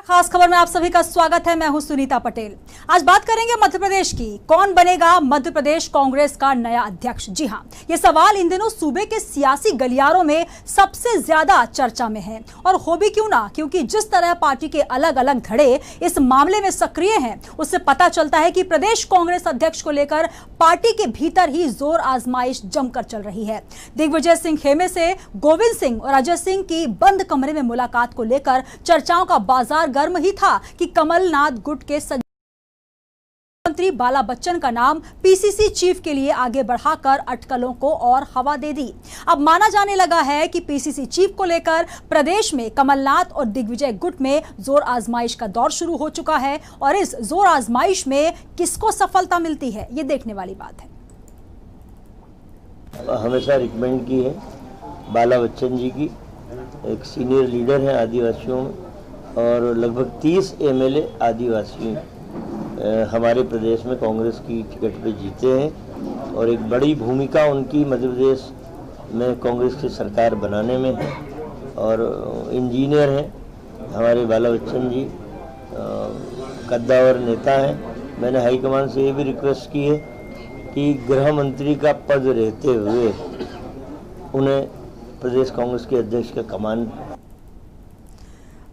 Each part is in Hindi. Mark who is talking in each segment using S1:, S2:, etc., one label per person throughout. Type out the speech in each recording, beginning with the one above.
S1: खास खबर में आप सभी का स्वागत है। मैं हूं सुनीता पटेल। आज बात करेंगे मध्य प्रदेश की। कौन बनेगा मध्य प्रदेश कांग्रेस का नया अध्यक्ष? जी हां, ये सवाल इन दिनों सूबे के सियासी गलियारों में सबसे ज्यादा चर्चा में है। और हो भी क्यों ना, क्योंकि जिस तरह पार्टी के अलग अलग धड़े इस मामले में सक्रिय हैं, उससे पता चलता है कि प्रदेश कांग्रेस अध्यक्ष को लेकर पार्टी के भीतर ही जोर आजमाइश जमकर चल रही है। दिग्विजय सिंह खेमे से गोविंद सिंह और अजय सिंह की बंद कमरे में मुलाकात को लेकर चर्चाओं का बाजार गर्म ही था कि कमलनाथ गुट के मंत्री बाला बच्चन का नाम पीसीसी चीफ के लिए आगे बढ़ाकर अटकलों को और हवा दे दी। अब माना जाने लगा है कि पीसीसी चीफ को लेकर प्रदेश में कमलनाथ और दिग्विजय गुट में जोर आजमाइश का दौर शुरू हो चुका है और इस जोर आजमाइश में किसको सफलता मिलती है, ये देखने वाली बात है।
S2: हमेशा रिकमेंड की है बाला बच्चन जी की, एक सीनियर लीडर है आदिवासियों में और लगभग 30 एमएलए आदिवासी हमारे प्रदेश में कांग्रेस की टिकट पे जीते हैं और एक बड़ी भूमिका उनकी मध्य प्रदेश में कांग्रेस की सरकार बनाने में है। और इंजीनियर हैं हमारे बाला बच्चन जी, कद्दावर नेता हैं। मैंने हाईकमान से ये भी रिक्वेस्ट की है कि गृह मंत्री का पद रहते हुए उन्हें प्रदेश कांग्रेस के अध्यक्ष का कमान।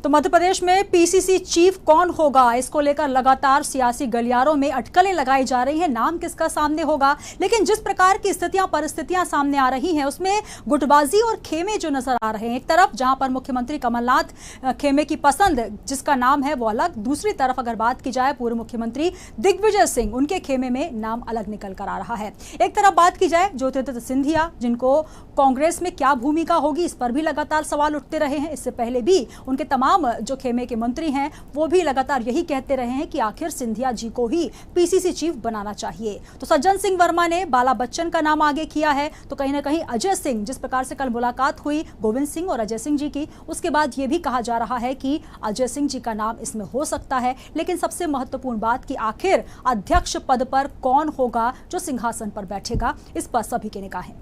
S1: तो मध्य प्रदेश में पीसीसी चीफ कौन होगा, इसको लेकर लगातार सियासी गलियारों में अटकलें लगाई जा रही हैं। नाम किसका सामने होगा, लेकिन जिस प्रकार की परिस्थितियां सामने आ रही हैं उसमें गुटबाजी और खेमे जो नजर आ रहे हैं। एक तरफ जहां पर मुख्यमंत्री कमलनाथ खेमे की पसंद जिसका नाम है वो अलग, दूसरी तरफ अगर बात की जाए पूर्व मुख्यमंत्री दिग्विजय सिंह, उनके खेमे में नाम अलग निकल कर आ रहा है। एक तरफ बात की जाए ज्योतिरादित्य सिंधिया, जिनको कांग्रेस में क्या भूमिका होगी इस पर भी लगातार सवाल उठते रहे हैं। इससे पहले भी उनके तमाम जो खेमे के मंत्री हैं वो भी लगातार यही कहते रहे हैं कि आखिर सिंधिया जी को ही पीसीसी चीफ बनाना चाहिए। तो सज्जन सिंह वर्मा ने बाला बच्चन का नाम आगे किया है, तो कहीं ना कहीं अजय सिंह, जिस प्रकार से कल मुलाकात हुई गोविंद सिंह और अजय सिंह जी की, उसके बाद यह भी कहा जा रहा है कि अजय सिंह जी का नाम इसमें हो सकता है। लेकिन सबसे महत्वपूर्ण बात कि आखिर अध्यक्ष पद पर कौन होगा जो सिंहासन पर बैठेगा, इस पर सभी की निगाहें।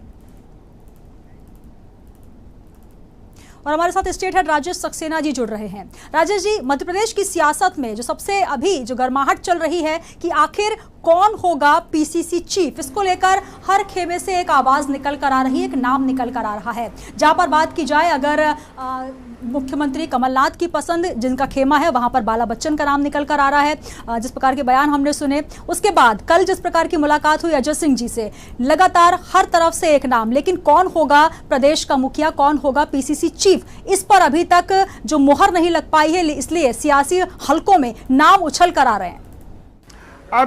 S1: और हमारे साथ स्टेट हेड राजेश सक्सेना जी जुड़ रहे हैं। राजेश जी, मध्य प्रदेश की सियासत में जो सबसे अभी जो गर्माहट चल रही है कि आखिर कौन होगा पीसीसी चीफ, इसको लेकर हर खेमे से एक आवाज निकल कर आ रही है, एक नाम निकल कर आ रहा है। जहां पर बात की जाए अगर मुख्यमंत्री कमलनाथ की पसंद जिनका खेमा है वहां पर बाला बच्चन का नाम निकल कर आ रहा है, जिस प्रकार के बयान हमने सुने। उसके बाद कल जिस प्रकार की मुलाकात हुई अजय सिंह जी से, लगातार हर तरफ से एक नाम, लेकिन कौन होगा प्रदेश का मुखिया, कौन होगा पीसीसी चीफ, इस पर अभी तक जो मुहर नहीं लग पाई है, इसलिए सियासी हलकों में नाम उछल कर आ रहे हैं।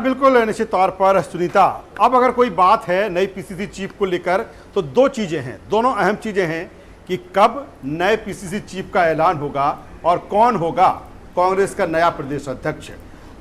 S3: बिल्कुल निश्चित तौर पर सुनीता, अब अगर कोई बात है नई पीसीसी चीफ को लेकर तो दो चीजें हैं, दोनों अहम चीजें हैं कि कब नए पीसीसी चीफ का ऐलान होगा और कौन होगा कांग्रेस का नया प्रदेश अध्यक्ष।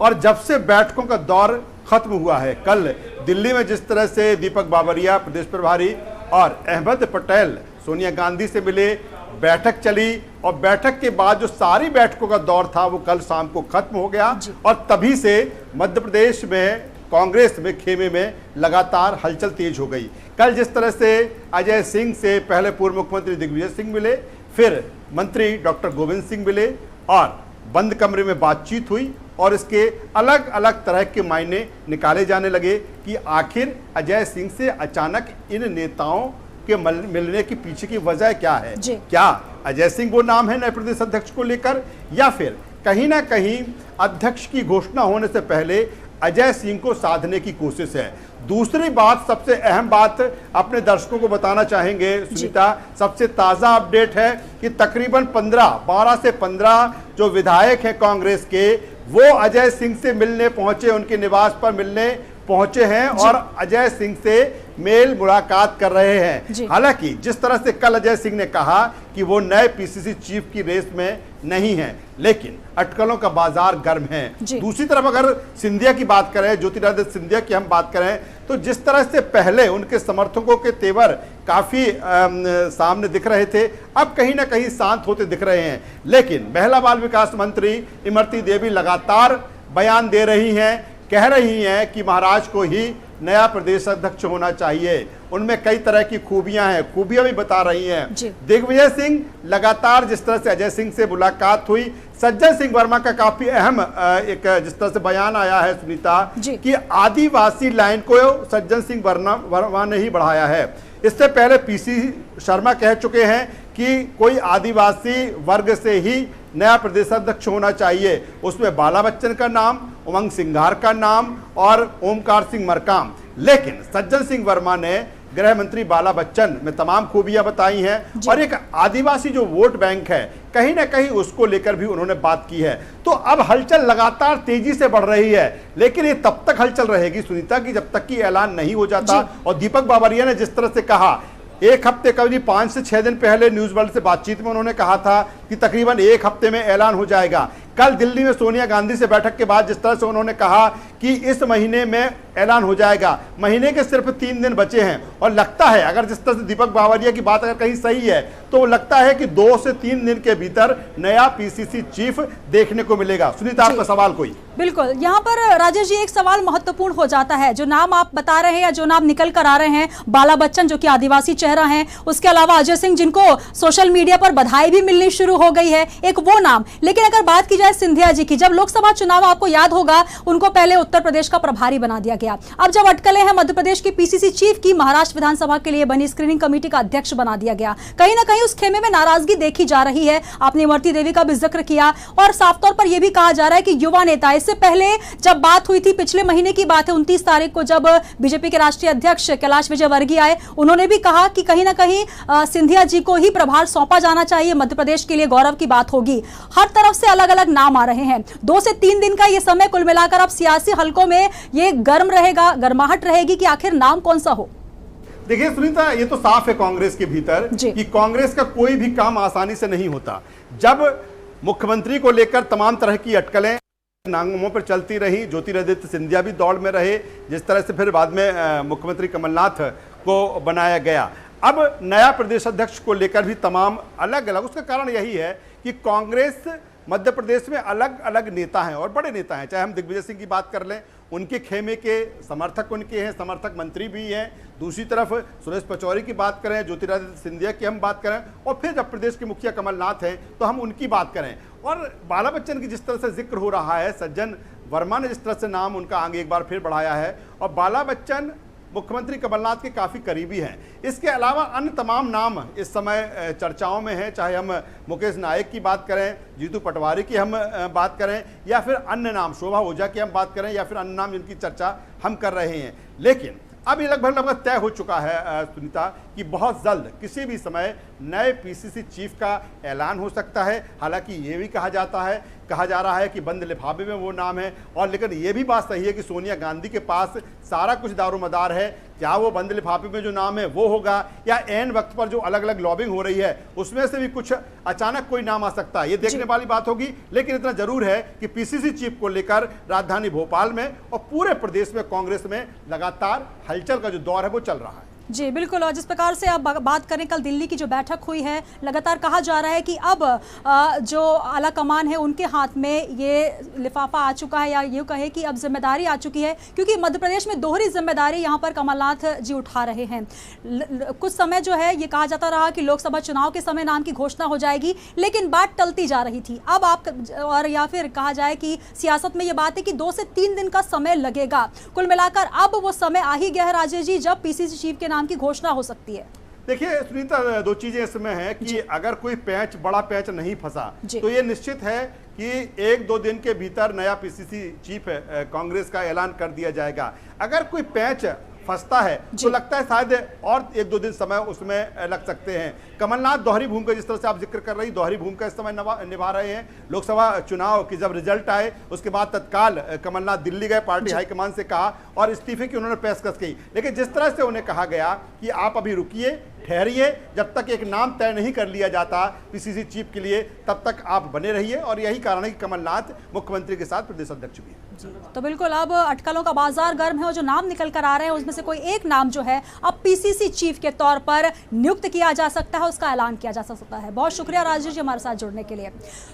S3: और जब से बैठकों का दौर खत्म हुआ है, कल दिल्ली में जिस तरह से दीपक बाबरिया प्रदेश प्रभारी और अहमद पटेल सोनिया गांधी से मिले, बैठक चली और बैठक के बाद जो सारी बैठकों का दौर था वो कल शाम को खत्म हो गया और तभी से मध्य प्रदेश में कांग्रेस में खेमे में लगातार हलचल तेज हो गई। कल जिस तरह से अजय सिंह से पहले पूर्व मुख्यमंत्री दिग्विजय सिंह मिले, फिर मंत्री डॉक्टर गोविंद सिंह मिले और बंद कमरे में बातचीत हुई और इसके अलग अलग तरह के मायने निकाले जाने लगे कि आखिर अजय सिंह से अचानक इन नेताओं के मिलने के पीछे की वजह क्या है। क्या अजय सिंह वो नाम है नए प्रदेश अध्यक्ष को लेकर, या फिर कहीं ना कहीं अध्यक्ष की घोषणा होने से पहले अजय सिंह को साधने की कोशिश है। दूसरी बात, सबसे अहम बात अपने दर्शकों को बताना चाहेंगे सुनीता, सबसे ताज़ा अपडेट है कि तकरीबन 12 से 15 जो विधायक हैं कांग्रेस के, वो अजय सिंह से मिलने पहुंचे, उनके निवास पर मिलने पहुंचे हैं और अजय सिंह से मेल मुलाकात कर रहे हैं। हालांकि जिस तरह से कल अजय सिंह ने कहा कि वो नए पीसीसी चीफ की रेस में नहीं है, लेकिन अटकलों का बाजार गर्म है। दूसरी तरफ अगर सिंधिया की बात करें, ज्योतिरादित्य सिंधिया की हम बात करें, तो जिस तरह से पहले उनके समर्थकों के तेवर काफी सामने दिख रहे थे, अब कहीं ना कहीं शांत होते दिख रहे हैं। लेकिन महिला बाल विकास मंत्री इमरती देवी लगातार बयान दे रही हैं, कह रही हैं कि महाराज को ही नया प्रदेश अध्यक्ष होना चाहिए। उनमें कई तरह की खूबियां हैं, खूबियां भी बता रही हैं। दिग्विजय सिंह लगातार जिस तरह से अजय सिंह से मुलाकात हुई, सज्जन सिंह वर्मा का काफी अहम एक जिस तरह से बयान आया है सुनीता कि आदिवासी लाइन को सज्जन सिंह वर्मा ने ही बढ़ाया है। इससे पहले पीसी शर्मा कह चुके हैं कि कोई आदिवासी वर्ग से ही नया प्रदेश अध्यक्ष होना चाहिए। उसमें बाला बच्चन का नाम, उमंग सिंघार का नाम और ओमकार सिंह मरकाम। लेकिन सज्जन सिंह वर्मा ने गृह मंत्री बाला बच्चन में तमाम खूबियां बताई हैं और एक आदिवासी जो वोट बैंक है कहीं ना कहीं उसको लेकर भी उन्होंने बात की है। तो अब हलचल लगातार तेजी से बढ़ रही है, लेकिन ये तब तक हलचल रहेगी सुनीता की जब तक कि ऐलान नहीं हो जाता। और दीपक बाबरिया ने जिस तरह से कहा, एक हफ्ते करीब 5 से 6 दिन पहले न्यूज वर्ल्ड से बातचीत में उन्होंने कहा था कि तकरीबन 1 हफ्ते में ऐलान हो जाएगा। कल दिल्ली में सोनिया गांधी से बैठक के बाद जिस तरह से उन्होंने कहा कि इस महीने में ऐलान हो जाएगा, महीने के सिर्फ 3 दिन बचे हैं और लगता है अगर जिस तरह से दीपक बावरिया की बात अगर कहीं सही है तो लगता है कि 2 से 3 दिन के भीतर नया पीसीसी चीफ देखने को मिलेगा। सुनीता, आपका सवाल कोई?
S1: बिल्कुल, यहाँ पर राजेश जी एक सवाल महत्वपूर्ण हो जाता है। जो नाम आप बता रहे हैं या जो नाम निकल कर आ रहे हैं, बाला बच्चन जो कि आदिवासी चेहरा हैं, उसके अलावा अजय सिंह जिनको सोशल मीडिया पर बधाई भी मिलनी शुरू हो गई है, एक वो नाम। लेकिन अगर बात की जाए सिंधिया जी की, जब लोकसभा चुनाव आपको याद होगा उनको पहले उत्तर प्रदेश का प्रभारी बना दिया गया। अब जब अटकलें हैं मध्य प्रदेश की पीसीसी चीफ की, महाराष्ट्र विधानसभा के लिए बनी स्क्रीनिंग कमेटी का अध्यक्ष बना दिया गया। कहीं ना कहीं उस खेमे में नाराजगी देखी जा रही है। आपने इमरती देवी का भी जिक्र किया और साफ तौर पर यह भी कहा जा रहा है कि युवा नेता, इससे पहले जब बात हुई थी पिछले महीने की बात है 29 तारीख को, जब बीजेपी के राष्ट्रीय अध्यक्ष कैलाश विजयवर्गीय आए, उन्होंने भी कहा कि कहीं ना कहीं सिंधिया जी को ही प्रभार सौंपा जाना चाहिए, मध्य प्रदेश के लिए गौरव की बात होगी। हर तरफ से अलग अलग नाम आ रहे हैं। 2 से 3 दिन का यह समय कुल मिलाकर अब सियासी हलकों में ये गर्म रहेगा, गर्माहट रहेगी कि आखिर नाम कौन सा हो।
S3: देखिए सुनीता, ये तो साफ है कांग्रेस के भीतर कि कांग्रेस का कोई भी काम आसानी से नहीं होता। जब मुख्यमंत्री को लेकर तमाम तरह की अटकलें नांगों पर चलती रही, ज्योतिरादित्य सिंधिया भी दौड़ में रहे, जिस तरह से फिर बाद में मुख्यमंत्री कमलनाथ को बनाया गया। अब नया प्रदेश अध्यक्ष को लेकर भी तमाम अलग अलग, उसका कारण यही है कि कांग्रेस मध्य प्रदेश में अलग अलग नेता हैं और बड़े नेता हैं। चाहे हम दिग्विजय सिंह की बात कर लें, उनके खेमे के समर्थक उनके हैं, समर्थक मंत्री भी हैं। दूसरी तरफ सुरेश पचौरी की बात करें, ज्योतिरादित्य सिंधिया की हम बात करें, और फिर जब प्रदेश के मुखिया कमलनाथ हैं तो हम उनकी बात करें। और बाला बच्चन की जिस तरह से जिक्र हो रहा है, सज्जन वर्मा ने जिस तरह से नाम उनका आगे एक बार फिर बढ़ाया है, और बाला बच्चन मुख्यमंत्री कमलनाथ के काफ़ी करीबी हैं। इसके अलावा अन्य तमाम नाम इस समय चर्चाओं में हैं, चाहे हम मुकेश नायक की बात करें, जीतू पटवारी की हम बात करें, या फिर अन्य नाम शोभा ओझा की हम बात करें, या फिर अन्य नाम जिनकी चर्चा हम कर रहे हैं। लेकिन अब ये लगभग तय हो चुका है सुनीता कि बहुत जल्द किसी भी समय नए पीसीसी चीफ का ऐलान हो सकता है। हालांकि ये भी कहा जा रहा है कि बंद लिफाफे में वो नाम है, और लेकिन ये भी बात सही है कि सोनिया गांधी के पास सारा कुछ दारोमदार है। क्या वो बंद लिफाफे में जो नाम है वो होगा, या एन वक्त पर जो अलग अलग लॉबिंग हो रही है उसमें से भी कुछ अचानक कोई नाम आ सकता है, ये देखने वाली बात होगी। लेकिन इतना जरूर है कि पीसीसी चीफ को लेकर राजधानी भोपाल में और पूरे प्रदेश में कांग्रेस में लगातार हलचल का जो दौर है वो चल रहा है।
S1: जी बिल्कुल, और जिस प्रकार से आप बात करें, कल दिल्ली की जो बैठक हुई है, लगातार कहा जा रहा है कि अब जो आला कमान है उनके हाथ में ये लिफाफा आ चुका है, या यूँ कहे कि अब जिम्मेदारी आ चुकी है, क्योंकि मध्य प्रदेश में दोहरी जिम्मेदारी यहाँ पर कमलनाथ जी उठा रहे हैं। कुछ समय जो है ये कहा जाता रहा कि लोकसभा चुनाव के समय नाम की घोषणा हो जाएगी, लेकिन बात टलती जा रही थी। अब आप और या फिर कहा जाए कि सियासत में ये बात है कि 2 से 3 दिन का समय लगेगा। कुल मिलाकर अब वो समय आ ही गया है राजेश जी, जब पीसीसी चीफ के नाम की घोषणा हो सकती है।
S3: देखिए सुनीता, 2 चीजें इसमें हैं कि अगर कोई बड़ा पैच नहीं फंसा तो ये निश्चित है कि 1-2 दिन के भीतर नया पीसीसी चीफ कांग्रेस का ऐलान कर दिया जाएगा। अगर कोई पैच फंसता है तो लगता है शायद और 1-2 दिन समय उसमें लग सकते हैं। कमलनाथ दोहरी भूमिका, जिस तरह से आप जिक्र कर रही, दोहरी भूमिका इस समय निभा रहे हैं। लोकसभा चुनाव की जब रिजल्ट आए उसके बाद तत्काल कमलनाथ दिल्ली गए, पार्टी हाईकमान से कहा और इस्तीफे की उन्होंने पेशकश की। लेकिन जिस तरह से उन्हें कहा गया कि आप अभी रुकिए, ठहरिए, जब तक एक नाम तय नहीं कर लिया जाता पीसीसी चीफ के लिए तब तक आप बने रहिए। और यही कारण है कि कमलनाथ मुख्यमंत्री के साथ प्रदेश अध्यक्ष भी है।
S1: तो बिल्कुल अब अटकलों का बाजार गर्म है और जो नाम निकल कर आ रहे हैं उसमें से कोई एक नाम जो है अब पीसीसी चीफ के तौर पर नियुक्त किया जा सकता है, उसका ऐलान किया जा सकता है। बहुत शुक्रिया राजेश जी हमारे साथ जुड़ने के लिए।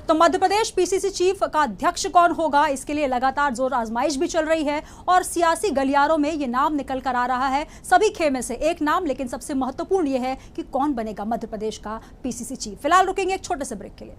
S1: तो मध्य प्रदेश पीसीसी चीफ का अध्यक्ष कौन होगा, इसके लिए लगातार जोर आजमाइश भी चल रही है और सियासी गलियारों में ये नाम निकल कर आ रहा है। सभी खे में से एक नाम, लेकिन सबसे महत्वपूर्ण यह है कि कौन बनेगा मध्य प्रदेश का पीसीसी चीफ। फिलहाल रुकेंगे एक छोटे से ब्रेक के लिए।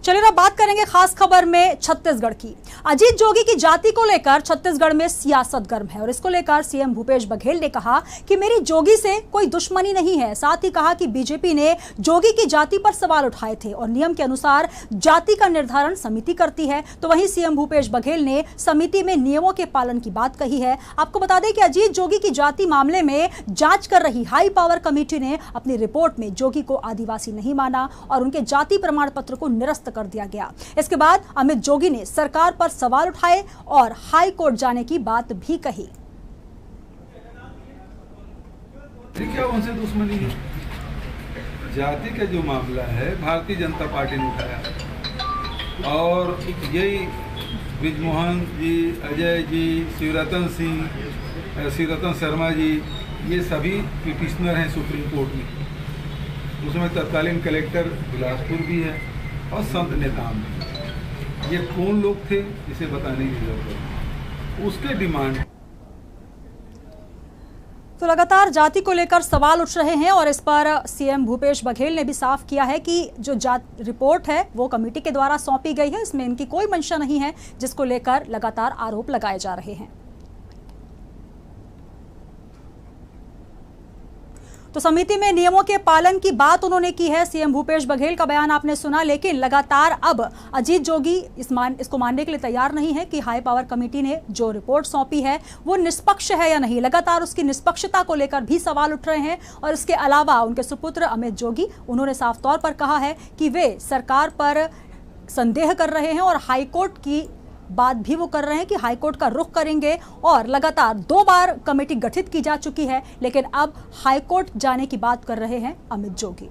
S1: चलिए अब बात करेंगे खास खबर में छत्तीसगढ़ की। अजीत जोगी की जाति को लेकर छत्तीसगढ़ में सियासत गर्म है और इसको लेकर सीएम भूपेश बघेल ने कहा कि मेरी जोगी से कोई दुश्मनी नहीं है। साथ ही कहा कि बीजेपी ने जोगी की जाति पर सवाल उठाए थे और नियम के अनुसार जाति का निर्धारण समिति करती है। तो वहीं सीएम भूपेश बघेल ने समिति में नियमों के पालन की बात कही है। आपको बता दें कि अजीत जोगी की जाति मामले में जांच कर रही हाई पावर कमेटी ने अपनी रिपोर्ट में जोगी को आदिवासी नहीं माना और उनके जाति प्रमाण पत्र को निरस्त कर दिया गया। इसके बाद अमित जोगी ने सरकार पर सवाल उठाए और हाई कोर्ट जाने की बात भी कही।
S4: क्या उनसे दुश्मनी है? जाति का जो मामला है भारतीय जनता पार्टी ने उठाया और यही ब्रिजमोहन जी, अजय जी, शिवरतन शर्मा जी, ये सभी पिटिशनर हैं सुप्रीम कोर्ट में। उसमें तत्कालीन कलेक्टर बिलासपुर भी है और संत नेताम भी। ये कौन लोग थे इसे बताने की जरूरत है, उसके डिमांड।
S1: तो लगातार जाति को लेकर सवाल उठ रहे हैं और इस पर सीएम भूपेश बघेल ने भी साफ किया है कि जो रिपोर्ट है वो कमेटी के द्वारा सौंपी गई है, इसमें इनकी कोई मंशा नहीं है, जिसको लेकर लगातार आरोप लगाए जा रहे हैं। तो समिति में नियमों के पालन की बात उन्होंने की है। सीएम भूपेश बघेल का बयान आपने सुना, लेकिन लगातार अब अजीत जोगी इसको मानने के लिए तैयार नहीं है कि हाई पावर कमेटी ने जो रिपोर्ट सौंपी है वो निष्पक्ष है या नहीं। लगातार उसकी निष्पक्षता को लेकर भी सवाल उठ रहे हैं और इसके अलावा उनके सुपुत्र अमित जोगी, उन्होंने साफ तौर पर कहा है कि वे सरकार पर संदेह कर रहे हैं और हाईकोर्ट की बात भी वो कर रहे हैं कि हाईकोर्ट का रुख करेंगे। और लगातार 2 बार कमेटी गठित की जा चुकी है, लेकिन अब हाईकोर्ट जाने की बात कर रहे हैं अमित जोगी।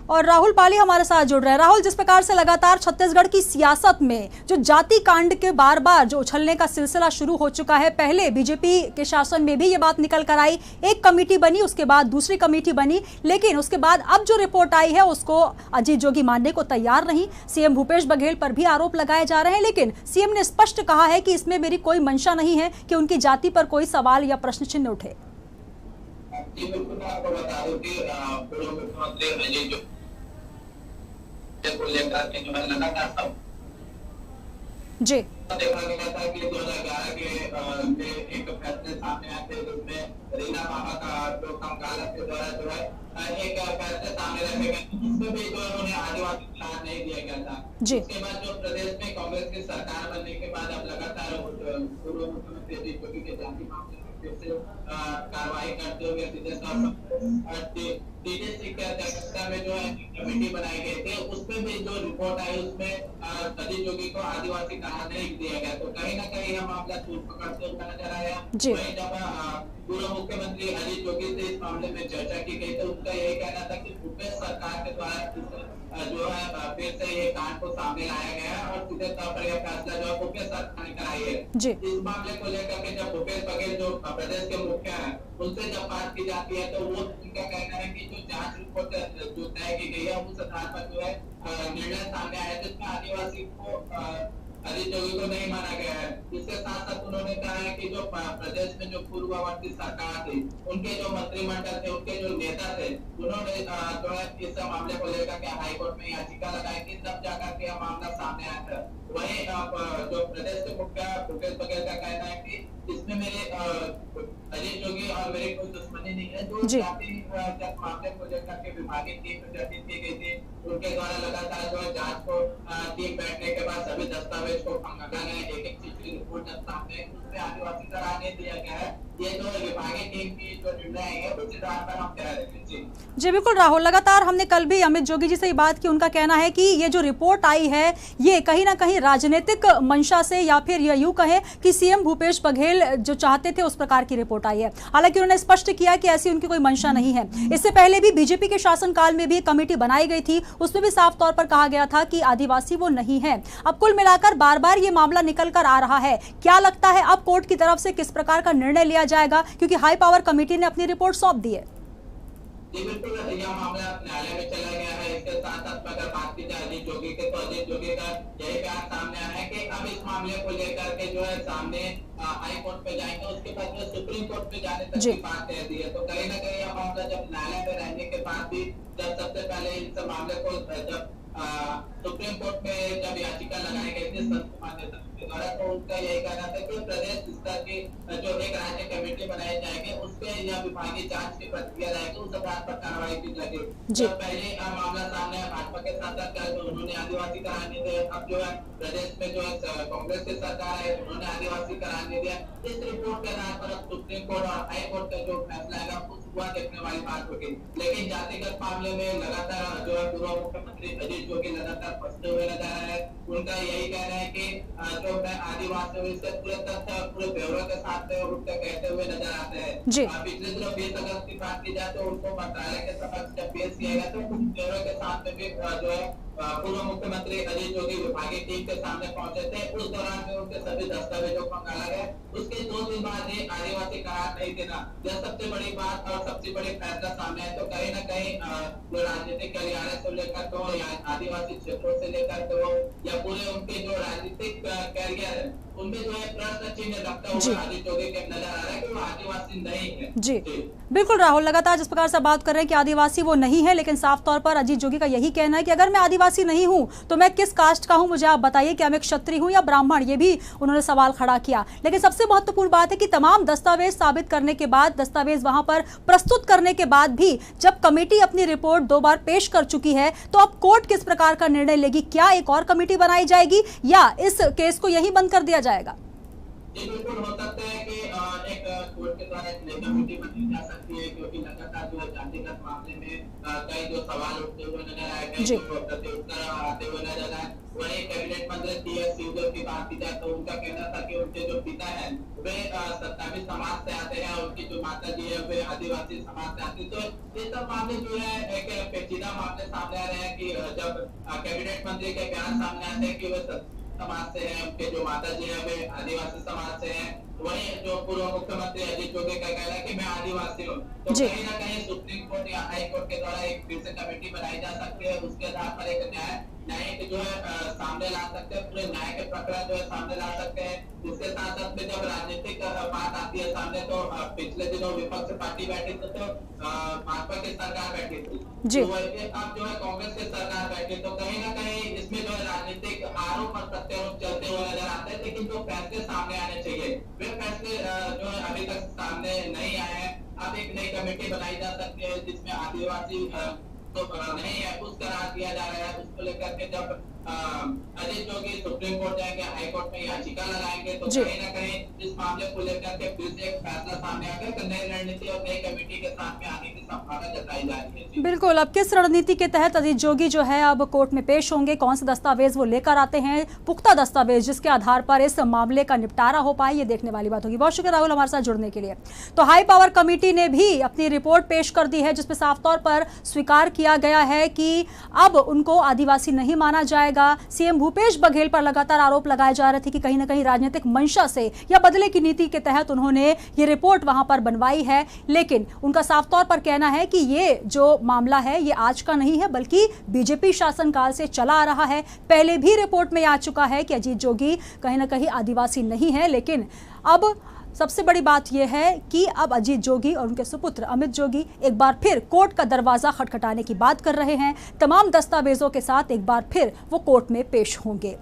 S1: और राहुल पाली हमारे साथ जुड़ रहे हैं। राहुल, जिस प्रकार से लगातार छत्तीसगढ़ की सियासत में जो जाति कांड के बार बार जो उछलने का सिलसिला शुरू हो चुका है, पहले बीजेपी के शासन में भी ये बात निकल कर आई, एक कमेटी बनी, उसके बाद दूसरी कमेटी बनी, लेकिन उसके बाद अब जो रिपोर्ट आई है उसको अजीत जोगी मानने को तैयार नहीं। सीएम भूपेश बघेल पर भी आरोप लगाए जा रहे हैं, लेकिन सीएम ने स्पष्ट कहा है कि इसमें मेरी कोई मंशा नहीं है कि उनकी जाति पर कोई सवाल या प्रश्न चिन्ह उठे। जी
S5: देखा गया था कि 2011 के एक फैसले सामने आए थे जिसमें रीना बाबा का जो समकालक के द्वारा जो है एक फैसले सामने रखे गए, जिसमें भी जो उन्हें आदिवासी करार नहीं दिया गया था। उसके बाद जो प्रदेश में कांग्रेस की सरकार बनने के बाद अब लगातार पूर्व मुख्यमंत्री अजीत जोगी के जाति मामले में फिर से कार्रवाई करते हुए सीधे तौर पर डीडीसी की अध्यक्षता में जो है कमेटी बनाई गई थी, उसमें भी जो रिपोर्ट आई उसमें अजीत जोगी को आदिवासी करार नहीं दिया गया। तो कहीं ना कहीं यह मामला चूर पकड़ते हुए नजर आया। वहीं जब पूर्व मुख्यमंत्री अजीत जोगी से इस मामले में चर्चा की गई तो उनका यही कहना था कि भूपेश सरकार के द्वारा जो है फिर से ये कांड को सामने लाया गया है और सीधे तौर पर यह फैसला जो है भूपेश सरकार ने कराई है। इस मामले को लेकर के जब भूपेश बघेल जो प्रदेश के मुखिया हैं उनसे जब बात की जाती है तो वो उनका कहना है कि जो जांच रिपोर्ट जो तय की गई है उस आधार पर जो है निर्णय सामने आया जिसमें आदिवासी को अजीत जोगी को नहीं माना गया है। इसके साथ साथ उन्होंने कहा है कि जो प्रदेश में जो पूर्ववर्ती सरकार थी उनके जो मंत्रिमंडल थे उनके जो नेता थे उन्होंने जो है इस मामले को लेकर के हाईकोर्ट में याचिका लगाई थी, तब जाकर के यह मामला सामने आया था। वहीं जो प्रदेश के मुखिया भूपेश बघेल का कहना है कि इसमें मेरे अजीत जोगी और मेरी कोई दुश्मनी नहीं है। जो जाति जब मामले को लेकर के विभागीय टीम गठित की गई थी उनके द्वारा लगातार जो है जांच को टीम बैठने के बाद सभी दस्तावेज को खंगाला गया, एक चीज की रिपोर्ट जब सामने उसमें आदिवासी का राय नहीं दिया गया है। ये जो विभागीय टीम की जो निर्णय है उस आधार पर हम कह रहे हैं।
S1: जी बिल्कुल राहुल, लगातार हमने कल भी अमित जोगी जी से बात की, उनका कहना है कि ये जो रिपोर्ट आई है ये कहीं ना कहीं राजनीतिक मंशा से या फिर ये यूं कहें कि सीएम भूपेश बघेल जो चाहते थे उस प्रकार की रिपोर्ट आई है। हालांकि उन्होंने स्पष्ट किया कि ऐसी उनकी कोई मंशा नहीं है। इससे पहले भी बीजेपी के शासनकाल में भी एक कमेटी बनाई गई थी, उसमें भी साफ तौर पर कहा गया था कि आदिवासी वो नहीं है। अब कुल मिलाकर बार बार ये मामला निकल कर आ रहा है। क्या लगता है अब कोर्ट की तरफ से किस प्रकार का निर्णय लिया जाएगा, क्योंकि हाई पावर कमेटी ने अपनी रिपोर्ट सौंप दी है?
S5: जी बिल्कुल, यह मामला न्यायालय में चला गया है। इसके साथ साथ अगर बात की जाए अजीत जोगी के, तो अजीत जोगी का यही बयान सामने आया है कि अब इस मामले को लेकर के जो है सामने हाई कोर्ट पे जाएंगे, उसके बाद जो सुप्रीम कोर्ट पे जाने तक की बात कह दी है। तो कहीं ना कहीं यह मामला जब न्यायालय में रहने के बाद भी जब सबसे पहले इस मामले को जब सुप्रीम कोर्ट में जब याचिका लगाई गई थी संत कुमार नेतृत्व के द्वारा, तो उनका यही कहना था कि प्रदेश स्तर की जो एक राज्य कमेटी बनाई जाएगी उस पे यह विभागीय जांच की प्रक्रिया रहेगी, उस आधार पर कार्रवाई की जाएगी। जब पहले मामला सामने आया भाजपा के साथ उन्होंने आदिवासी कराने दिया, अब जो है प्रदेश में जो है कांग्रेस की सरकार है उन्होंने आदिवासी कराने दिया। इस रिपोर्ट के आधार पर अब सुप्रीम कोर्ट और हाई कोर्ट का जो फैसला आएगा उस हुआ देखने वाली बात होगी। लेकिन जातिगत मामले में लगातार जो है पूर्व मुख्यमंत्री अजीत जोगी लगातार फंसते हुए नजर आ रहे हैं। उनका यही कहना है कि जो मैं आदिवासियों से पूरे तथ्य पूरे ब्यौरे के साथ उनका कहते हुए नजर आते हैं। पिछले दिनों 20 अगस्त की बात की जाए तो उनको मंत्रालय के समक्ष जब पेश किया गया तो उस ब्यौरे के साथ में भी जो है पूर्व मुख्यमंत्री अजीत जोगी विभागीय टीम के सामने पहुंचे थे। उस दौरान में उनके सभी दस्तावेजों को निकाला गया। उसके 2 दिन बाद ही आदिवासी करार नहीं देना, यह सबसे बड़ी बात और सबसे बड़ी फैसला सामने है। तो कहीं ना कहीं जो राजनीतिक गलियारे से लेकर तो या आदिवासी क्षेत्रों से लेकर तो या पूरे उनके जो राजनीतिक कैरियर है उनमें जो है प्रश्न चिन्ह रखता हुआ अजीत जोगी के नजर आ रहा है कि वो आदिवासी नहीं है।
S1: जी बिल्कुल राहुल, लगातार जिस प्रकार से बात कर रहे हैं कि आदिवासी वो नहीं है, लेकिन साफ तौर पर अजीत जोगी का यही कहना है कि अगर मैं आदिवासी नहीं हूं तो मैं किस कास्ट का हूं, मुझे आप बताइए, क्या मैं क्षत्रिय हूं या ब्राह्मण? ये भी उन्होंने सवाल खड़ा किया। लेकिन सबसे महत्वपूर्ण बात है कि तमाम दस्तावेज साबित करने के बाद, दस्तावेज वहां पर प्रस्तुत करने के बाद भी जब कमेटी अपनी रिपोर्ट 2 बार पेश कर चुकी है तो अब कोर्ट किस प्रकार का निर्णय लेगी? क्या एक और कमेटी बनाई जाएगी या इस केस को यही बंद कर दिया जाएगा?
S5: ये बिल्कुल हो सकता है कि एक कोर्ट के द्वारा एक कमेटी बनाई जा सकती है, क्योंकि लगातार जो है जातिगत मामले में कई जो सवाल उठते हुए नजर आए, कई जो प्रत्युत्तर आते हुए नजर आए। वही कैबिनेट मंत्री टीएस सिंहदेव की बात की जाए तो उनका कहना था कि उनके जो पिता है वे 27 समाज से आते हैं, उनकी जो माता जी है वे आदिवासी समाज से आती है। तो ये सब मामले जो है एक पेचीदा मामले सामने आ रहे हैं कि जब कैबिनेट मंत्री के बयान सामने आते हैं कि वे समाज से हैं, उनके जो माता जी है वे आदिवासी समाज से हैं। वही जो पूर्व मुख्यमंत्री अजीत जोगी का कहना है कि मैं आदिवासी हूँ। तो कहीं ना कहीं सुप्रीम कोर्ट या हाई कोर्ट के द्वारा एक फिर से कमेटी बनाई जा सकती है, उसके आधार पर एक न्याय जो है सामने ला सकते हैं, पूरे न्याय के प्रकरण जो है सामने ला सकते हैं। इसके साथ साथ में जब राजनीतिक बात आती है सामने, तो पिछले दिनों विपक्ष पार्टी बैठी थी तो भाजपा की सरकार बैठी थी, तो अब जो है कांग्रेस की सरकार बैठी, तो कहीं ना कहीं इसमें जो है राजनीतिक आरोप और प्रत्यारोप चलते हुए नजर आते हैं। लेकिन जो फैसले सामने आने चाहिए वे फैसले जो है अभी तक सामने नहीं आए हैं। अब एक नई कमेटी बनाई जा सकती है जिसमें आदिवासी तो नहीं है उस करार दिया जा रहा है, उसको लेकर के जब अजीत जोगी सुप्रीम कोर्ट जाएंगे, हाई कोर्ट में याचिका लगाएंगे, तो
S1: जी।
S5: कहीं ना कहीं इस मामले को लेकर के फिर से एक फैसला सामने आकर एक नई रणनीति और नई कमेटी के साथ में आने की संभावना जताई जा रही है। जी।
S1: बिल्कुल, अब किस रणनीति के तहत अजीत जोगी जो है अब कोर्ट में पेश होंगे, कौन से दस्तावेज वो लेकर आते हैं, पुख्ता दस्तावेज जिसके आधार पर इस मामले का निपटारा हो पाए, ये देखने वाली बात होगी। बहुत शुक्रिया राहुल हमारे साथ जुड़ने के लिए। तो हाई पावर कमेटी ने भी अपनी रिपोर्ट पेश कर दी है, जिसमें साफ तौर पर स्वीकार किया गया है कि अब उनको आदिवासी नहीं माना जाएगा। सीएम भूपेश बघेल पर लगातार आरोप लगाए जा रहे थे कि कहीं ना कहीं राजनीतिक मंशा से या बदले की नीति के तहत उन्होंने ये रिपोर्ट वहां पर बनवाई है, लेकिन उनका साफ तौर पर कहना है कि ये जो मामला है ये आज का नहीं है, बल्कि बीजेपी शासनकाल से चला आ रहा है। पहले भी रिपोर्ट में आ चुका है कि अजीत जोगी कहीं ना कहीं आदिवासी नहीं है, लेकिन अब सबसे बड़ी बात यह है कि अब अजीत जोगी और उनके सुपुत्र अमित जोगी एक बार फिर कोर्ट का दरवाजा खटखटाने की बात कर रहे हैं। तमाम दस्तावेजों के साथ एक बार फिर वो कोर्ट में पेश होंगे।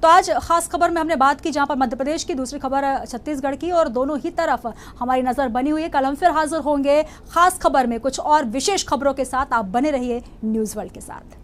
S1: तो आज खास खबर में हमने बात की जहां पर मध्य प्रदेश की, दूसरी खबर छत्तीसगढ़ की, और दोनों ही तरफ हमारी नजर बनी हुई है। कल हम फिर हाजिर होंगे खास खबर में कुछ और विशेष खबरों के साथ। आप बने रहिए न्यूज़ वर्ल्ड के साथ।